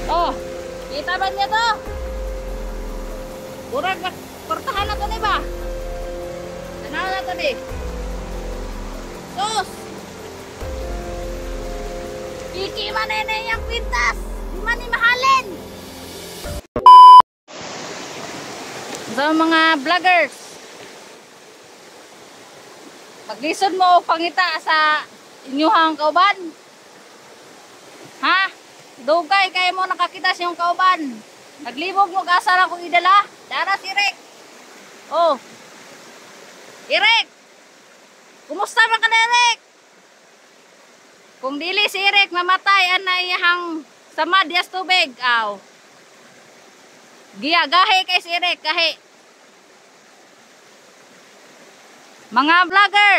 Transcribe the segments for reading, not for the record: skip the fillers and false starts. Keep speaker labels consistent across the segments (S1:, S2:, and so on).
S1: Oh, kita ba niya to? Urag portahan na to ni ba? Tanaw na to ni. Sus! Iki manene yung kwintas! Di man ni mahalin! So mga vloggers, maglisod mo pangita sa inyuhang kauban. Ha? Dugay kayo mo nakakita sa yung kauban. Naglibog mo gasar akong idala. Dara si Rick. Oh. Rick! Kumusta man ka na, Rick? Kung dili si Rick mamatay anay hang sama dias tubig. Aw. Gahe kay si Rick, gahe. Mga vlogger,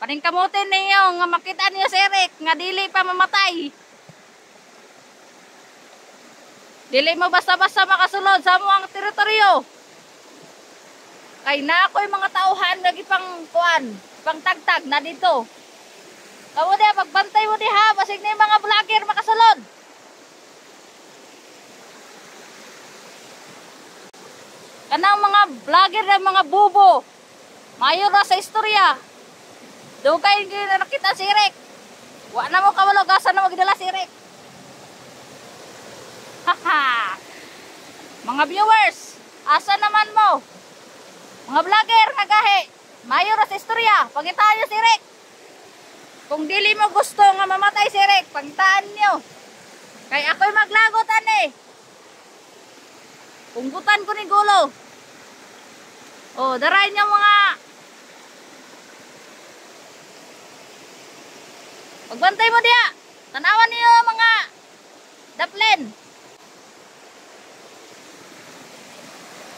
S1: paningkamutin ninyo nga makita niyo si Rick nga dili pa mamatay. Dili mo basta-basta makasulod sa among teritoryo. Kay na ako'y mga tauhan lagi pang kuan, pang tagtag na dito. Kamu dia pagbantay mo diha basig ni mga vlogger makasulod. Kanang mga vlogger na mga bubo. Mayor na sa istorya. Dugay hindi na nakita si Rick. Wa na mo kawalo gasan na magdala si Rick. Haha. Mga viewers, asa naman mo? Mga vlogger nga gahe. Mayor na sa istorya. Pangitaan niyo si Rick. Kung dili mo gusto nga mamatay si Rick, pangitaan niyo. Kay ako'y maglagotan eh. Punggutan ko ni gulo. Oh, daray niyo mga pagbantay mo diya. Tanawan niyo mga daplen.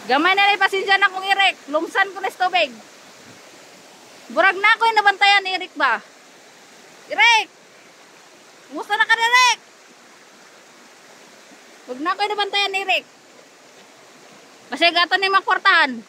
S1: Gamay na rin pasensya na kong Eric. Lumsan ko na sa tubig. Burag na ako yung nabantayan ni Eric ba? Eric! Kumusta na ka ni Eric? Huwag na ako yung nabantayan ni Eric. Kasi gato ni makwartahan.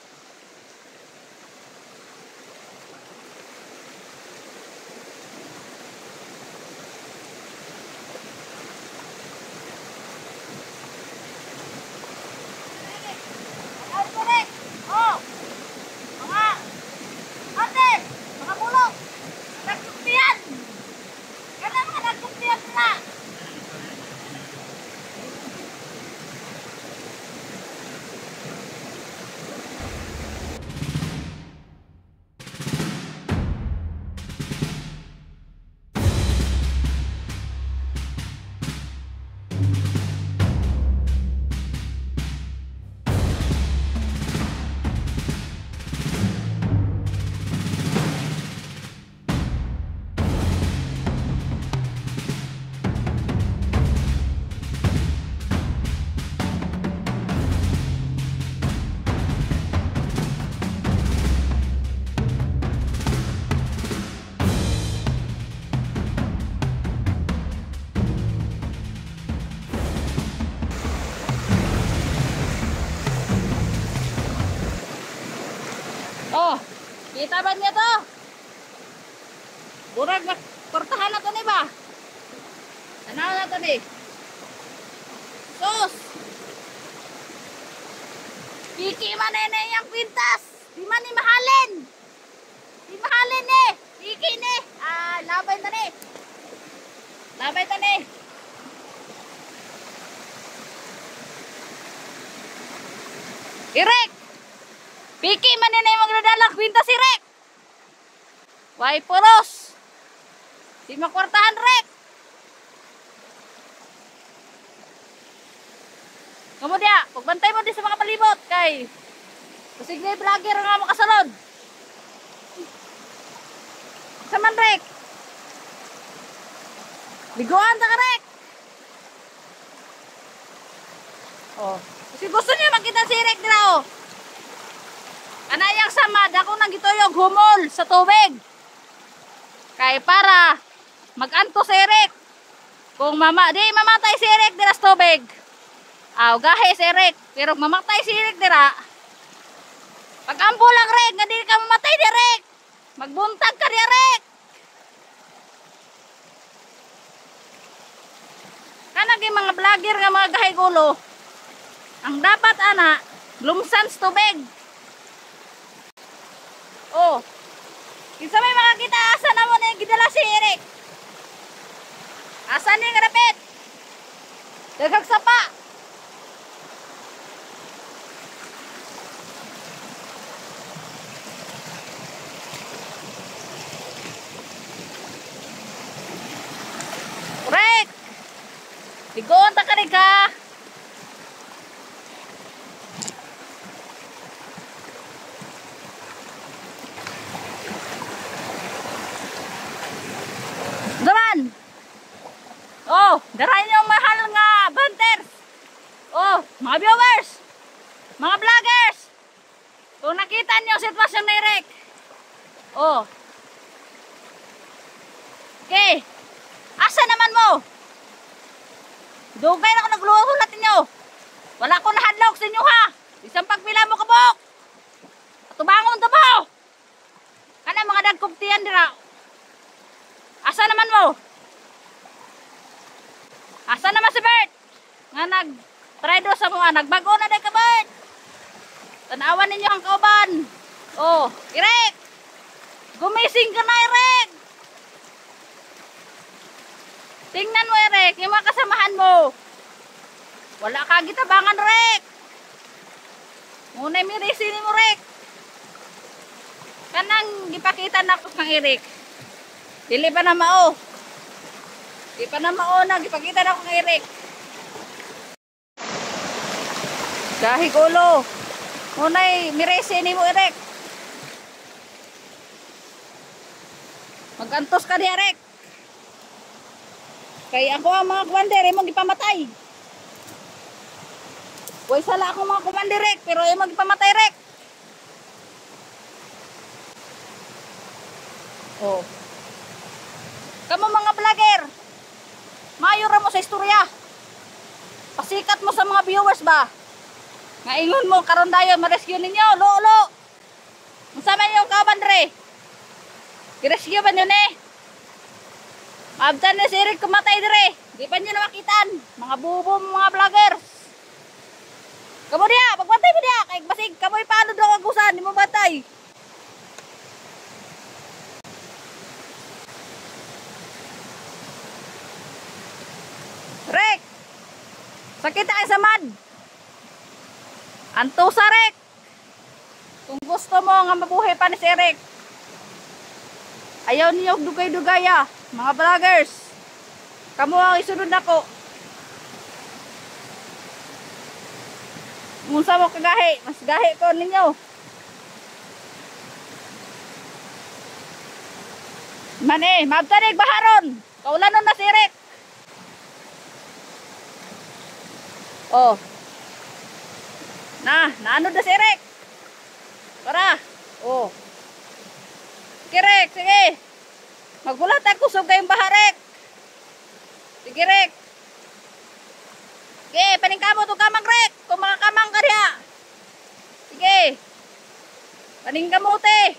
S1: Oh, kita ba niya to? Burag portahan na to ni ba? Tanaw na to ni. Sus! Piki manene yung kwintas! Di man ni mahalin! Di mahalin ni! Piki ni! Ah, labay ta ni! Labay ta ni! Irek! Piki man na yung magdadalak kwintas si Rek. Why puros? Di makwartahan Rek. Kamu dia, pagbantay mo din sa mga palibot kay kasig na vlogger nga makasalod. Saman Rek. Liguan ta ka Rek. Oh, kasi gusto niya makita si Rek nila oh. Anayang samad ako nang gitoyog humol sa tubig. Kay para maganto si Eric. Kung di mamatay si Eric dira sa tubig. Aw gahe si Eric, pero mamatay si Eric dira. Pag-ampo lang Rick, nga di ka mamatay di Rick. Magbuntag ka di Rick. Kanang mga vlogger nga mga gahigulo, ang dapat ana, lumsan sa tubig. Oh. Kinsa may makakita asa na mo na gidala si Eric? Asa ni nga dapit? Daghang sapa. Rick! Ligoon ta ka rin ka. Daman! Oh, darahin niyo mahal nga banters. Oh, mga viewers, mga vloggers. Kung nakita niyo sitwasyon ni Rick. Oh. Okay. Asa naman mo? Dugay na ako nagluhulat ninyo. Wala ko nahadlok sa inyo ha. Isang pagpila mo kabok. Tubangon to mo. Kana mga dagkugtiyan dira. Asa naman mo? Asa naman si Bert? Nga nag-trado sa mga nagbago na day ka Bert. Tanawan ninyo ang kauban. Oh, Eric. Gumising ka na Eric. Tingnan mo Eric, yung mga kasamahan mo. Wala ka gitabangan Rick. Muna mirisi ni mo Rick. Kanang gipakita na ko kang Eric. Dili pa na mao. Di pa na mao na gipakita na ko kang Eric. Dahig ulo. Muna mirisi ni mo Eric. Magantos ka ni Eric. Kaya ako ang mga commander, imong gipamatay. Huwag sala akong mga commander, Rick, pero imong gipamatay, Rick. Oh. Kamu mga vlogger, mayura mo sa istorya. Pasikat mo sa mga viewers ba? Ngaingon mo, karon dayon, ma-rescue ninyo, lolo. Masama niyo yung kabandre. I-rescue ba nyo eh? Maabtan na si Eric kumatay dire. Di pa nyo na makitaan. Mga bubo mga vloggers. Kamu dia, pagpantay mo dia. Kaya basig, kamoy paano daw agusan. Di mo batay. Rick! Sakit tayo sa mad. Antusa Rick. Kung gusto mo nga mabuhay pa ni si Eric. Ayaw niyo dugay-dugay ah. Mga vloggers, kamu ang isunod nako. Munsa mo kagahi, mas gahi ko ninyo. Mane, mabtanig baharon. Kaulanon na si Rick. Oh. Naano na si Rick. Para. Oh. Rick, sige. Magbulat ako sa kayong baharek. Sige, Rick. Sige, paningkamo ito kamang, Rick. Kung makakamang ka rin. Sige. Paningkamo ito eh.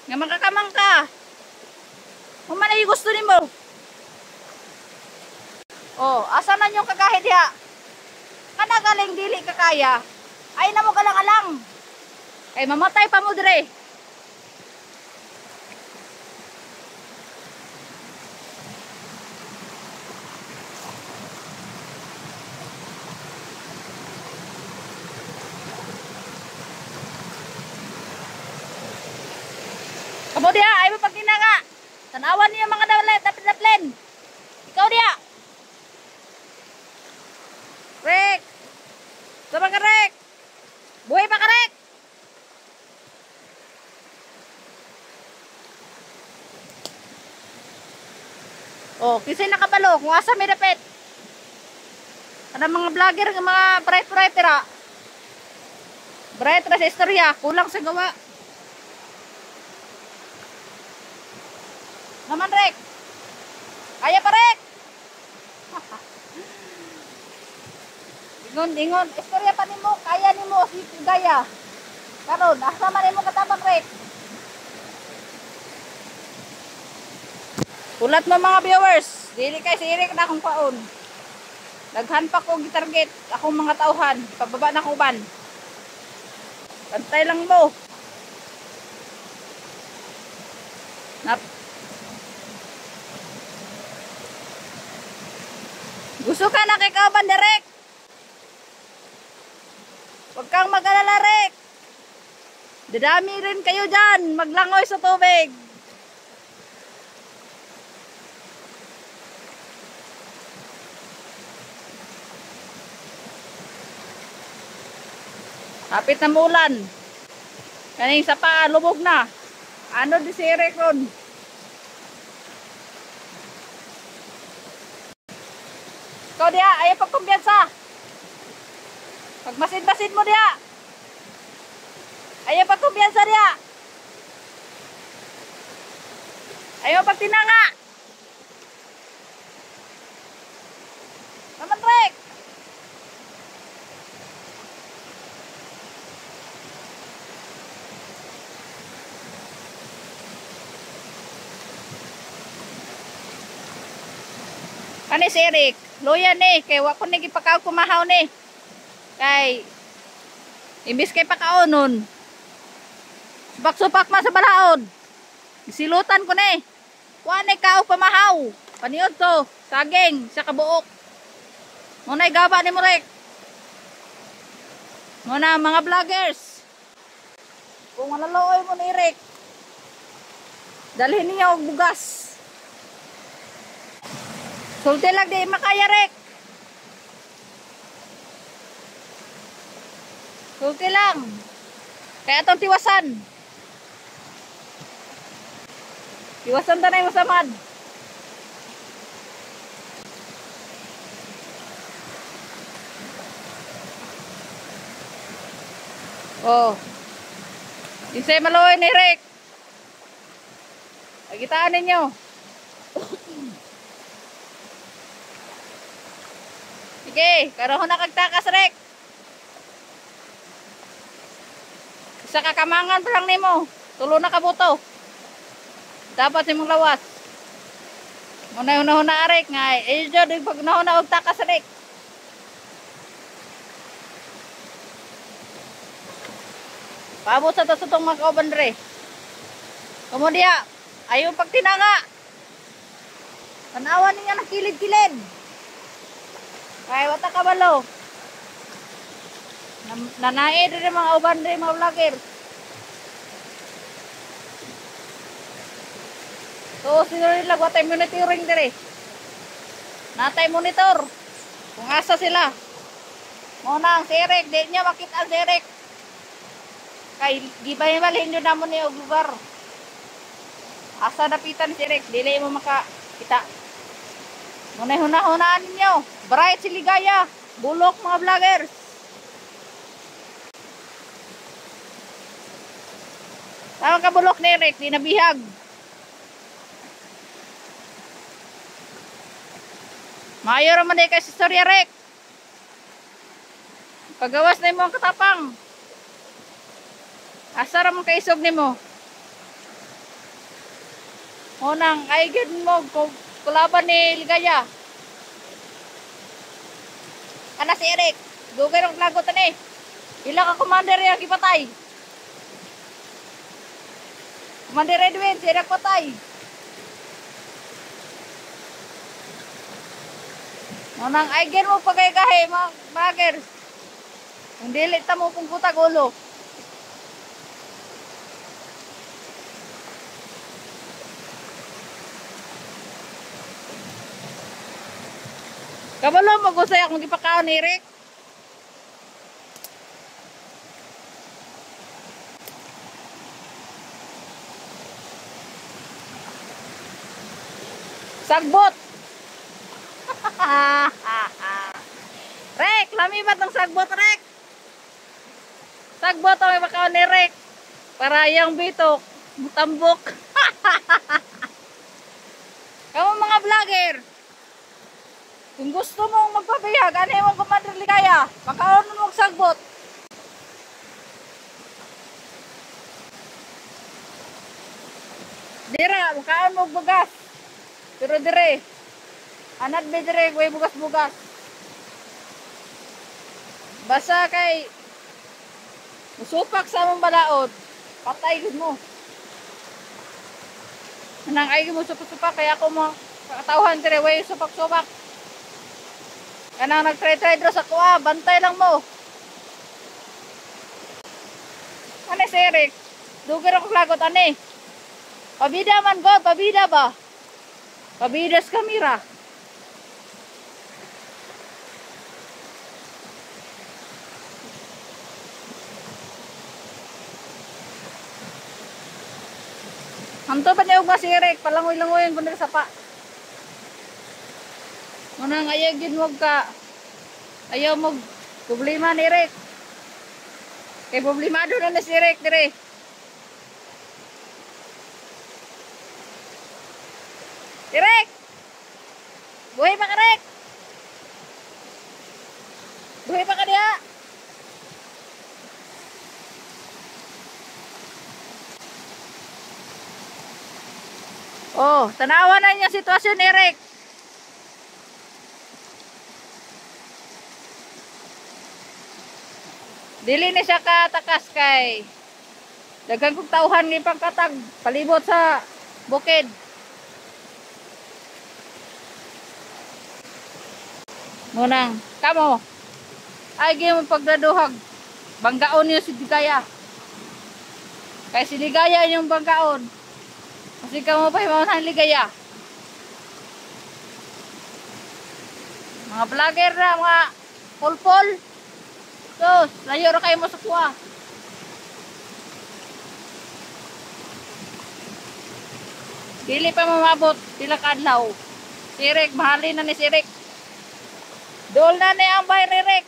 S1: Nga makakamang ka. Kung man ay gusto ni mo. Oh, asa na yung kagahit ya? Kanagaling dili kakaya. Ay na mo galang-alang. Ay mamatay pa mo dire. Kamu dia, ay mo pagtina nga. Tanawan niyo mga dapit-daplen. Ikaw dia. Rick. Sama ka Rick. Buhay pa ka Rick. Oh, kisay nakabalo kung asa may dapit. Ano mga vlogger, mga bright-brighter ah. Bright sa istorya, kulang sa gawa. Naman Rick. Kaya pa Rick. Ingon, istorya pa nimo, kaya nimo si gaya. Karon, asa man nimo katabang Rick. Ulat mo mga viewers, dili kay si Eric na akong paon. Daghan pa ko gitarget. Akong mga tauhan. Pababa na ko ban. Bantay lang mo. Gusto ka na kay kauban direct. Huwag kang mag-alala, Rek. Dadami rin kayo dyan. Maglangoy sa tubig. Hapit na mulan. Kaning sa paa, lubog na. Ano di si Rek ron? Ikaw diya, ayaw pagkumbiyansa. Pagmasid-masid mo diya. Ayaw pagkumbiyansa diya. Ayaw pagtinanga. Naman, Rek. Kani si Eric, loya ni, kay wako ni gipakaw kumahaw ni. Kay, imbis kay pakaonon, supak-supak ma sa balaod. Silutan ko ni. Kuha ni kao pamahaw. Paniod to, saging, sa kabuok. Muna'y gaba ni Murek. Muna mga vloggers. Kung manalooy mo ni Eric, dalhin niya og bugas. Sulti lang di makaya, Rek. Sulti lang. Kaya itong tiwasan. Tiwasan tanay masamad. Oh. Isay maloy ni Rek. Nagitaan ninyo. Sige, karoon na kagtakas, Rek. Isa kakamangan pa lang nimo. Tulo na kabuto. Dapat si mong lawas. Muna-huna Rek nga. Eh, dyan, pag nahuna og takas, Rek. Paabot sa tasutong mga kauban, Re. Kemudian, ayaw pagtinanga. Tanawan niya ng kilid-kilid. Kaya wata kabalo. Nanae rin mga uban rin mga vlogger. So sila nila watay monitoring dire. Natay monitor. Kung asa sila. Muna ang Eric, di niya makita ang Eric. Kay gibay-balhin yun namon niya og lugar. Asa napitan si Eric, dili mo makakita. Muna hunahunaan ninyo. Bright si Ligaya. Bulok mga vloggers. Tama ka bulok ni Eric. Di nabihag. Mayor naman din kasi storya, Eric. Pagawas na mo ang katapang. Asa ramon kaisog ni mo. Unang kaigid mo kulaban ni Ligaya. Kana si Eric. Dugay ng lagot ni. Ila ka commander yung ipatay. Commander Edwin, si Eric patay. Unang aigen mo pagay-gahe mga bagers. Kung dili ta mo pong kutag ulo. Kabalo mag-usay akong gipakaon ni Eric. Sagbot. Rek, lami ba tong sagbot, Rek? Sagbot ang ipakaon ni Rek. Para yung bitok, mutambok. Kamu mga vlogger. Kung gusto mong magpabiyag, ano yung Commander Ligaya? Makaon mo magsagbot. Dira, makaon mo bugas. Pero dire, anad be dire, way bugas-bugas. Basta kay musupak sa mong balaod, patay gud mo. Nang ay mo supak-supak kaya ako mo katawhan dire way supak-supak. Kanang nagtry-try dro sa kuha, bantay lang mo. Ano si Eric? Dugir ako lagot ani. Pabida man god, pabida ba? Pabida sa kamera. Hanto pa niyo ba si Eric? Palangoy-langoyin ko na sa pa. Munang ayaw gid mo ka. Ayaw mo problema ni Eric. Kay problemado na si Eric dire. Eric! Buhay pa ka, Eric! Buhay pa ka diha! Oh, tanawa na niya sitwasyon ni Eric. Dili ni siya katakas kay daghang kong tauhan ni pangkatag palibot sa bukid. Munang, kamo. Ay gyud mo pagdaduhag. Banggaon niyo si Ligaya. Kay si Ligaya yung banggaon. Kasi kamo pa yung mga Ligaya. Mga vlogger na, mga pulpol. Sus, layo ra kayo mo sa kuha. Dili pa mamabot, pila ka adlaw. Si Rick, mahalin na ni si Rick. Dool na ni ang bahay ni Rick.